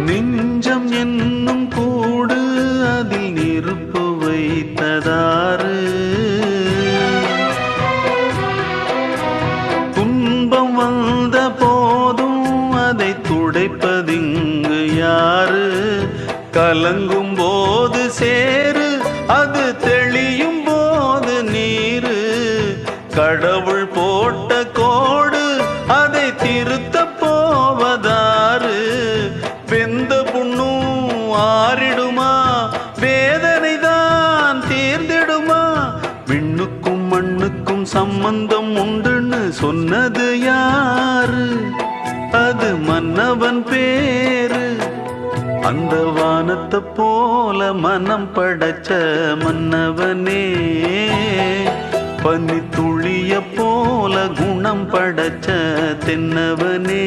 நெஞ்சம் என்னும் கூடு அதில் நெருப்பு வைத்ததாறு, துன்பம் வந்த போதும் அதை துடைப்பதிங்கு யாரு? கலங்கும் போது சேரு, அது தெளியும் போது நீரு. கடவுள் போட்ட கோடு அதை திருத்த போவதாறு? வெந்த புண்ணும் ஆறிடுமா? வேதனை தான் தீர்ந்திடுமா? விண்ணுக்கும் மண்ணுக்கும் சம்பந்தம் உண்டுன்னு சொன்னது யாரு? அது மன்னவன் பேரு. அந்த வானத்தை போல மனம் படைச்ச மன்னவனே, பனி துளிய போல குணம் படைச்ச தென்னவனே.